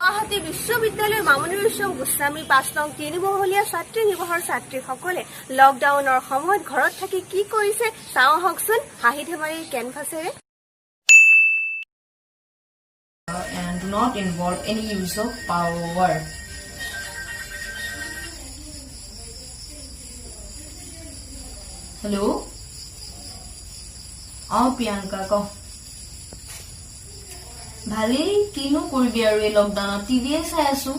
গুৱাহাটী বিশ্ববিদ্যালয়ৰ মামনি ৰয়ছম গোস্বামী ৫ নং ৩ মহলীয়া ছাত্ৰী নিবাসৰ ছাত্ৰীসকলে লকডাউনৰ সময়ত ঘৰত থাকি কি কৰিছে চাওঁ আহকচোন হাঁহি ধেমালিৰ কেনভাছেৰে। And do not involve any use of power. Hello? Priyanka, ko. ভালেই কিনো কৰিবি আৰু এই লকডাউনত টিভিয়ে চাই আছো।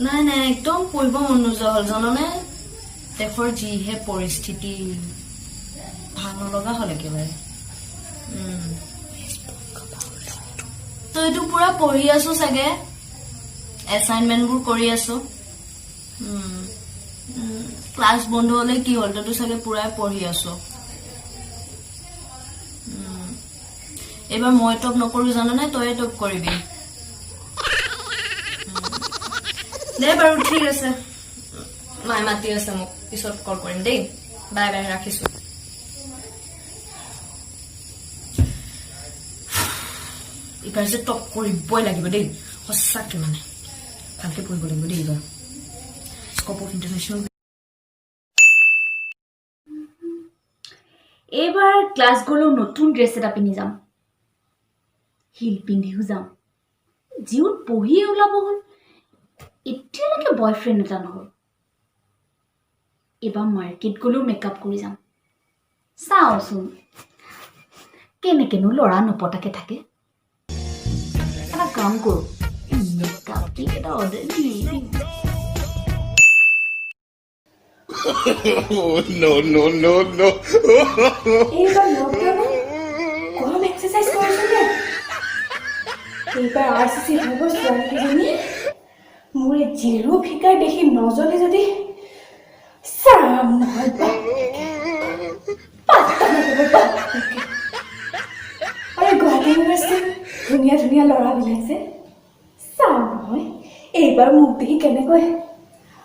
নাই নাই একদম পঢ়িব মন নোযোৱা হ'ল জাননে, দেশৰ যিহে পৰিস্থিতি ভাল নলগা হ'ল একেবাৰে। তইতো পুৰা পঢ়ি আছো চাগে, এছাইনমেণ্টবোৰ কৰি আছো। ক্লাছ বন্ধ হলে কি হ'ল, তইতো চাগে পুৰাই পঢ়ি আছো। এইবাৰ মই টপ নকৰো জাননে, তই টপ কৰিবি। দে বাৰু ঠিক আছে, মায়ে মাতি আছে মোক, পিছত কল কৰিম দেই। বাই বাই, ৰাখিছো। এইবাৰ যে টপ কৰিবই লাগিব দেই, সঁচাকে মানে ভালকে পঢ়িব লাগিব দেই। এইবাৰ স্কপ অফ ইণ্টাৰনেশ্যনেল। এইবাৰ ক্লাছ গ'লেও নতুন ড্ৰেছ এটা পিন্ধি যাম, হিল পিন্ধিও যাম। জিউত পঢ়িয়ে ওলাব হ'ল, এতিয়ালৈকে বয়ফ্ৰেণ্ড এটা নহ'ল। এইবাৰ মাৰ্কেট গ'লেও মেকআপ কৰি যাম। চাওঁচোন কেনেকেনো ল'ৰা নপতাকে থাকে। এটা কাম কৰোঁ, মেকআপ কিট এটা অৰ্ডাৰ দি দিম। No. এইবাৰ লকডাউনত গৰম এক্সাৰচাইজ কৰিছিলে। এইবাৰ RCC ভাগৰ ছোৱালীকেইজনী মোৰ এই জিৰো ফিকাৰ দেখি নজলে যদি চাম নহয় আৰু গুৱাহাটী ইউনিভাৰ্চিটিৰ ধুনীয়া ধুনীয়া ল'ৰাবিলাক যে চাম নহয় এইবাৰ মোক দেখি কেনেকৈ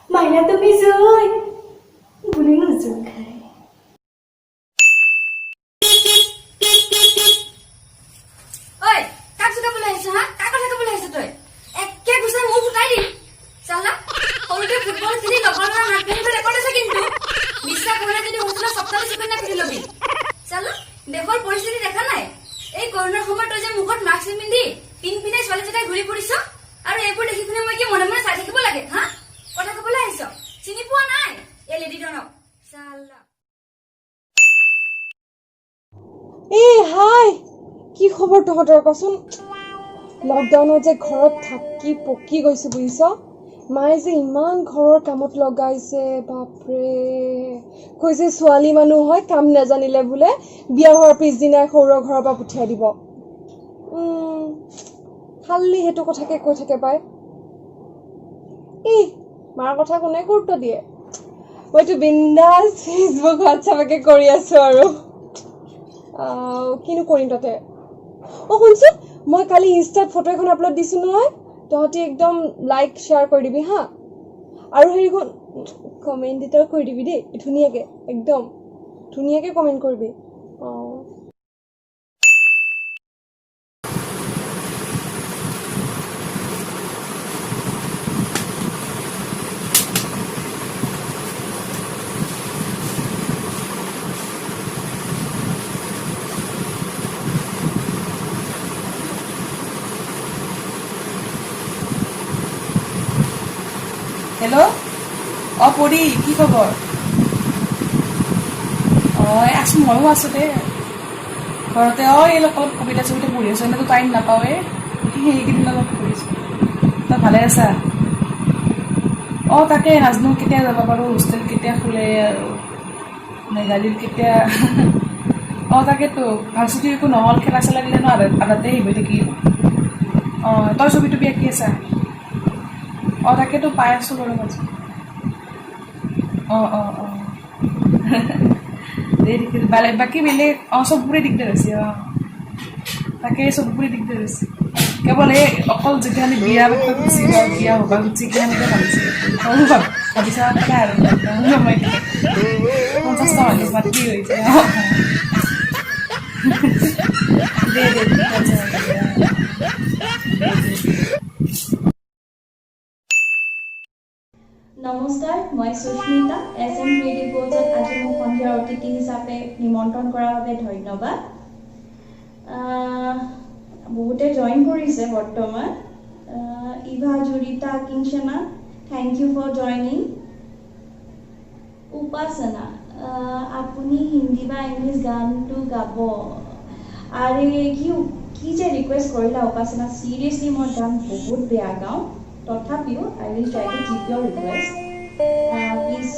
মাইনা তুমি জয় বুলি নোজোৰ খায়। দেশৰ পৰিস্থিতি দেখা নাই, এই কৰোণাৰ সময়ত তই যে মুখত মাস্ক পিন্ধি পিনে ছোৱালী জেতাই ঘূৰি ফুৰিছ, আৰু এইবোৰ দেখি শুনি মই কি মনে মনে চাই থাকিব লাগে? হা, কথা কবলৈ আহিছ? চিনি পোৱা নাই এই লেডিজনক? এই হাই, কি খবৰ তহঁতৰ কচোন? লকডাউনত যে ঘৰত থাকি পকি গৈছো বুজিছ। মায়ে যে ইমান ঘৰৰ কামত লগাইছে, বাপৰে। কৈছে ছোৱালী মানুহ হয় কাম নাজানিলে বোলে বিয়া হোৱাৰ পিছদিনাই সৌৰ ঘৰৰ পৰা পঠিয়াই দিব। খালি সেইটো কথাকে কৈ থাকে পাই। মাৰ কথা কোনে গুৰুত্ব দিয়ে? মইতো বিন্দাছ ফেচবুক হোৱাটছএপকে কৰি আছো আৰু কিনো কৰিম তাতে। শুনচোন, মই কালি ইনষ্টাত ফটো এখন আপলোড দিছো নহয়, তহঁতি একদম লাইক শ্বেয়াৰ কৰি দিবি হা। আৰু হেৰিখন কমেণ্ট এটাও কৰি দিবি দেই, ধুনীয়াকে, একদম ধুনীয়াকে কমেণ্ট কৰিবি। হেল্ল', পৰি কি খবৰ? আছো, ময়ো আছো দে ঘৰতে। এই অলপ কবিতা চবিতা পঢ়ি আছো, এনেতো টাইম নাপাওঁৱে, সেইকেইদিন অলপ পঢ়িছো। তই ভালে আছা? তাকে নাজনো কেতিয়া যাব পাৰো, হোষ্টেল কেতিয়া খোলে আৰু মেঘালীৰ কেতিয়া। তাকেতো ভাৰ্চিটি একো নহ'ল, খেলা চেলা দিলে ন, আধাতে হেৰি হৈ থাকিল। তই ছবি টবি আঁকি আছা? তাকেতো পাই আছো বাৰু মাজে। বাকী বেলেগ চববোৰে দিগদাৰ হৈছে। তাকে চববোৰে দিগদাৰ হৈছে, কেৱল এই অকল যেতিয়া আমি বিয়া গুচি যাওঁ, বিয়া হ'বা গুচি কিনে এনেকৈ ভাবিছিলোঁ। ভাবিছা পেলাই আৰু 50টা মানুহ মাত কি হৈছে। দে ঠিক আছে নমস্কাৰ মই সুস্মিতা SM ক্ৰিয়েটিভ কোচত আজি মোক সন্ধিয়াৰ অতিথি হিচাপে নিমন্ত্ৰণ কৰাৰ বাবে ধন্যবাদ বহুতে জইন কৰিছে বৰ্তমান Eva Jurita Kinchana thank you for joining Upasana আপুনি হিন্দী বা ইংলিছ গানটো গাব আৰে কি যে ৰিকুৱেষ্ট কৰিলা উপাসনা চিৰিয়াছলি মই গান বহুত বেয়া গাওঁ তথাপিও I will try to keep your request please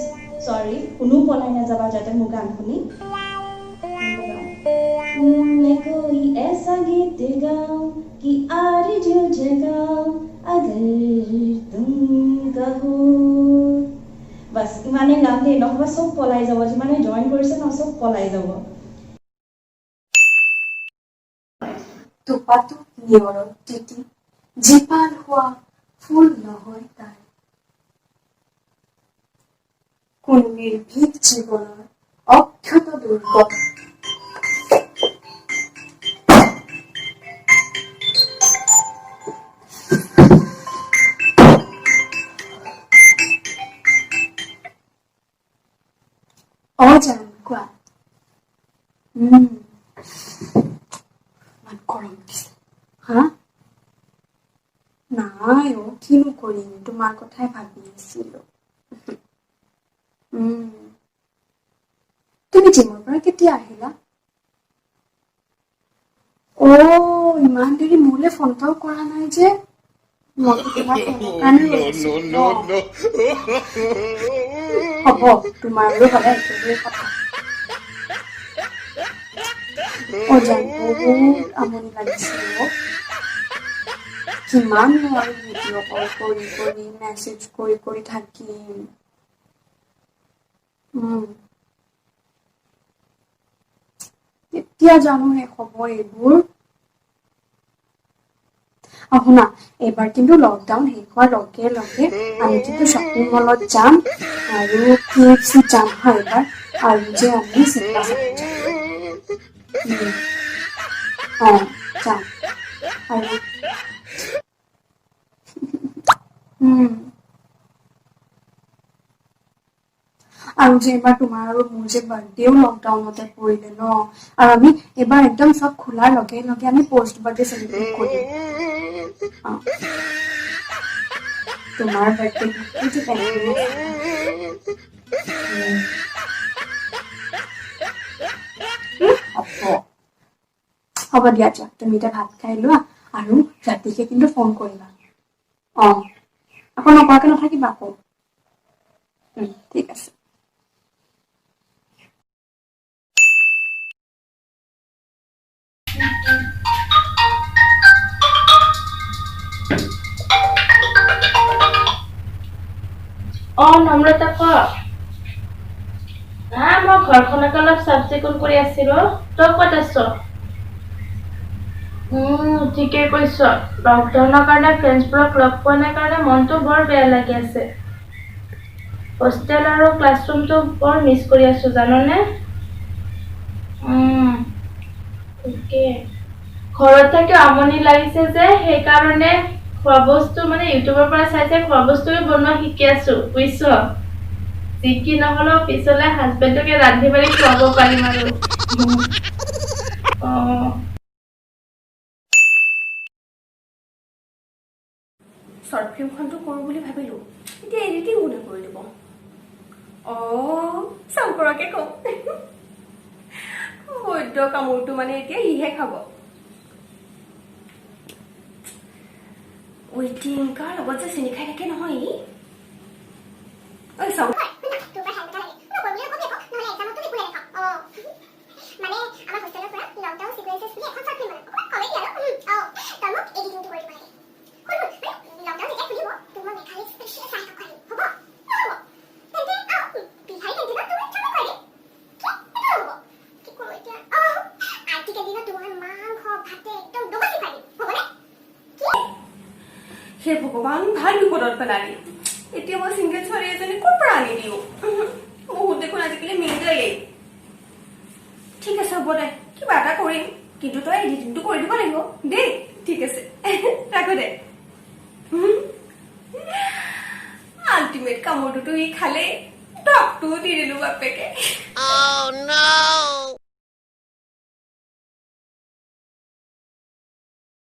sorry কোনো পলাই নাযাবা যাতে মোৰ গান শুনি मैं कोई ऐसा गीत गाऊं कि आरज़ू जगाऊं अगर तुम कहो बस इमाने गाम दे নহবা সব পলাই যাব যিমানে জয়েন কৰিছে ন সব পলাই যাব টোপাটো নিয়ৰত তিতি জীপাল হোৱা ফুল নহয় তাৰ কোন নিৰ্ভীক জীৱনৰ অক্ষত দুৰ্গম অজান কোৱা ইমান গৰম দিছে হা নাই কিনো কৰিম তোমাৰ কথাই ভাবি আছিলো তুমি জিমৰ পৰা কেতিয়া আহিলা ইমান দেৰি মোলে ফোনটাও কৰা নাই যে মই তোমাৰ ফোনৰ কাৰণে হ'ব তোমাৰ আৰু সদায় একেবাৰে কথা অজান বহুত আমনি লাগিছে কিমান আৰু ভিডিঅ' কল কৰি কৰি মেছেজ কৰি কৰি থাকিম কেতিয়া জানো শেষ হ'ব এইবোৰ শুনা এইবাৰ কিন্তু লকডাউন শেষ হোৱাৰ লগে লগে আমি কিন্তু শ্বপিং মলত যাম আৰু KFC যাম হা এইবাৰ আৰু যে আমি চিনেমা চাব যাম আৰু যে এবাৰ তোমাৰ আৰু মোৰ যে বাৰ্থডেও লকডাউনতে পৰিলে ন আৰু আমি এবাৰ একদম সব খোলাৰ লগে লগে আমি পোষ্ট বাৰ্থডে সেলিব্ৰেট কৰিম তোমাৰ বাৰ্থডে হ'ব দিয়া যা তুমি এতিয়া ভাত খাই লোৱা আৰু ৰাতিকে কিন্তু ফোন কৰিবা আকৌ নকৰাকে নাথাকিবা আকৌ ঠিক আছে নম্ৰতা ক মই ঘৰখনকে অলপ চাফ চিকুণ কৰি আছিলো তই ক'ত আছ ঠিকেই কৈছ লকডাউনৰ কাৰণে ফ্ৰেণ্ডছবোৰক লগ পোৱা নাই কাৰণে মনটো বৰ বেয়া লাগি আছে হোষ্টেল আৰু ক্লাছৰুমটো বৰ মিছ কৰি আছো জাননে ঠিকে ঘৰত থাকি আমনি লাগিছে যে সেইকাৰণে খোৱা বস্তু মানে ইউটিউবৰ পৰা চাই চাই খোৱা বস্তুৱে বনোৱা শিকি আছো বুজিছ যি কি নহ'লেও পিছলে হাজবেণ্ডকে ৰান্ধি বাঢ়ি খুৱাব পাৰিম আৰু শ্বৰ্ট ফিল্মখনটো কৰোঁ বুলি ভাবিলোঁ এতিয়া এডিটিং কোনে কৰি দিব শংকৰকে কওঁ বৈদ্য কামোৰটো মানে এতিয়া সিহে খাব ৱেইটিং কাৰ লগত যে চিনি খাই থাকে নহয় হে ভগৱান ভাল বিপদত পেলালি এতিয়া মই চিংগল ছোৱালী এজনী ক'ৰ পৰা আনি দিওঁ বহুত দেখোন আজিকালি মিল গ'লেই ঠিক আছে হ'ব দে কিবা এটা কৰিম কিন্তু তই এডিটিংটো কৰি দিব লাগিব দেই ঠিক আছে ৰাখো দে আল্টিমেট কামোৰটোতো ই খালে টকটোও দি দিলো বাপেকে Oh no!